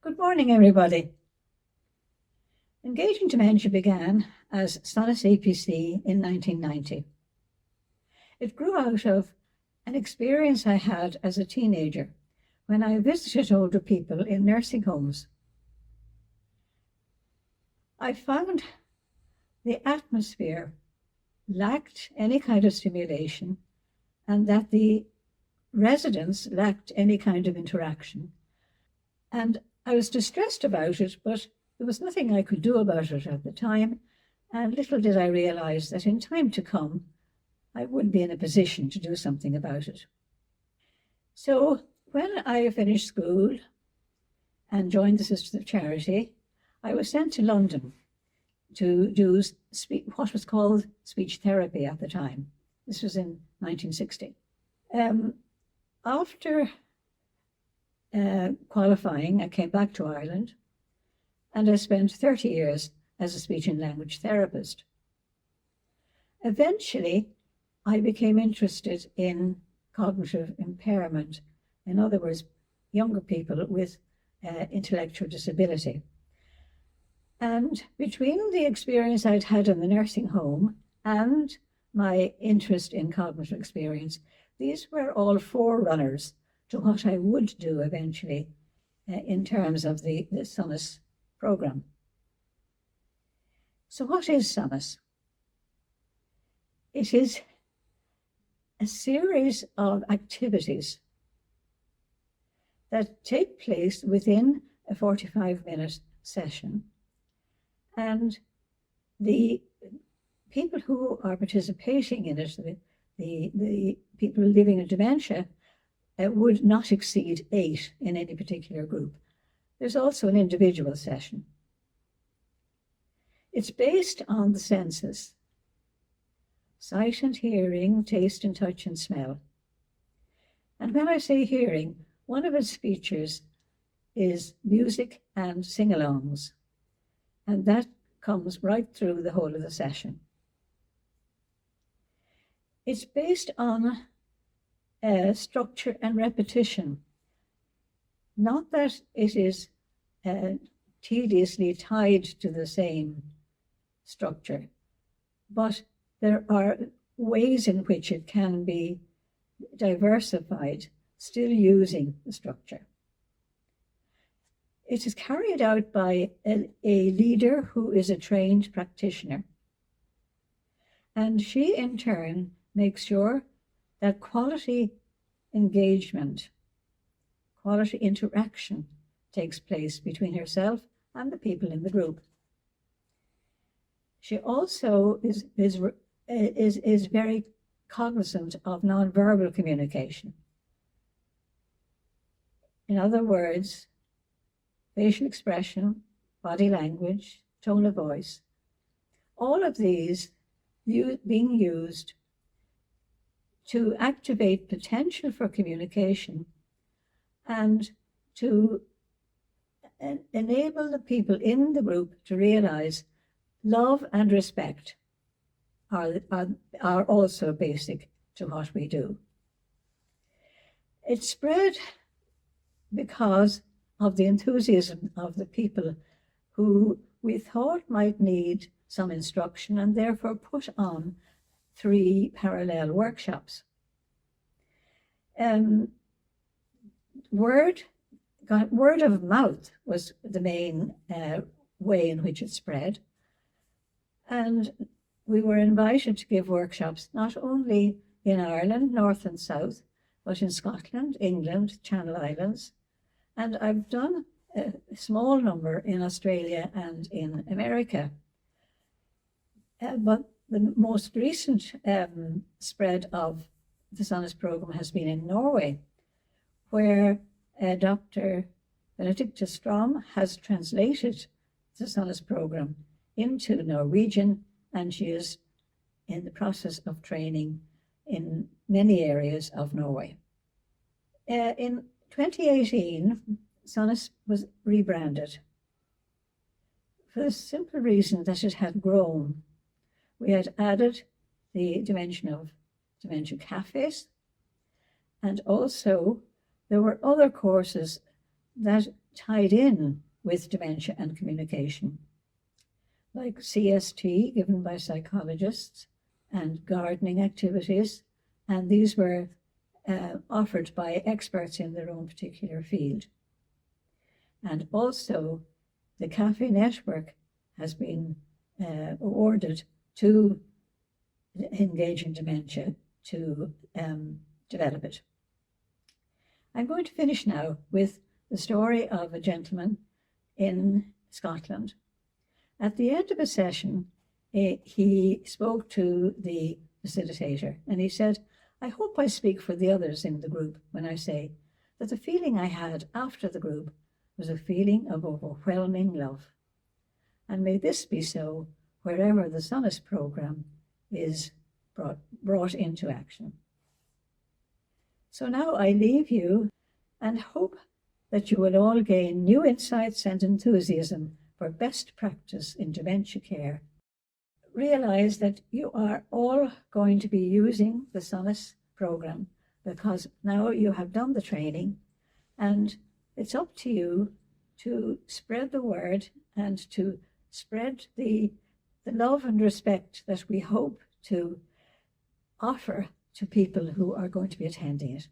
Good morning, everybody. Engaging Dementia began as Sonus APC in 1990. It grew out of an experience I had as a teenager when I visited older people in nursing homes. I found the atmosphere lacked any kind of stimulation and that the residents lacked any kind of interaction. And I was distressed about it, but there was nothing I could do about it at the time, and little did I realize that in time to come, I would be in a position to do something about it. So when I finished school and joined the Sisters of Charity, I was sent to London to do what was called speech therapy at the time. This was in 1960. After qualifying, I came back to Ireland and I spent 30 years as a speech and language therapist. Eventually, I became interested in cognitive impairment, in other words, younger people with intellectual disability. And between the experience I'd had in the nursing home and my interest in cognitive experience, these were all forerunners to what I would do eventually in terms of the Sonus program. So what is Sonus? It is a series of activities that take place within a 45-minute session, and the people who are participating in it, the people living with dementia, would not exceed 8 in any particular group. There's also an individual session. It's based on the senses: sight and hearing, taste and touch and smell. And when I say hearing, one of its features is music and sing-alongs, and that comes right through the whole of the session. It's based on structure and repetition. Not that it is tediously tied to the same structure, but there are ways in which it can be diversified, still using the structure. It is carried out by a leader who is a trained practitioner, and she in turn makes sure that quality engagement, quality interaction takes place between herself and the people in the group. She also is very cognizant of nonverbal communication. In other words, facial expression, body language, tone of voice, all of these being used to activate potential for communication and to enable the people in the group to realize love and respect are also basic to what we do. It spread because of the enthusiasm of the people who we thought might need some instruction, and therefore put on 3 parallel workshops. Word of mouth was the main way in which it spread, and we were invited to give workshops not only in Ireland, north and south, but in Scotland, England, Channel Islands, and I've done a small number in Australia and in America. But the most recent spread of the Sonus program has been in Norway, where Dr. Benedicte Strom has translated the Sonus program into Norwegian, and she is in the process of training in many areas of Norway. In 2018, Sonus was rebranded for the simple reason that it had grown. We had added the dimension of dementia cafes, and also there were other courses that tied in with dementia and communication, like CST given by psychologists and gardening activities, and these were offered by experts in their own particular field. And also, the CAFE network has been awarded to Engaging Dementia to develop it. I'm going to finish now with the story of a gentleman in Scotland. At the end of a session, he spoke to the facilitator and he said, "I hope I speak for the others in the group when I say that the feeling I had after the group was a feeling of overwhelming love. And may this be so wherever the Solace program is brought into action." So now I leave you and hope that you will all gain new insights and enthusiasm for best practice in dementia care. Realize that you are all going to be using the Solace program because now you have done the training, and it's up to you to spread the word and to spread the love and respect that we hope to offer to people who are going to be attending it.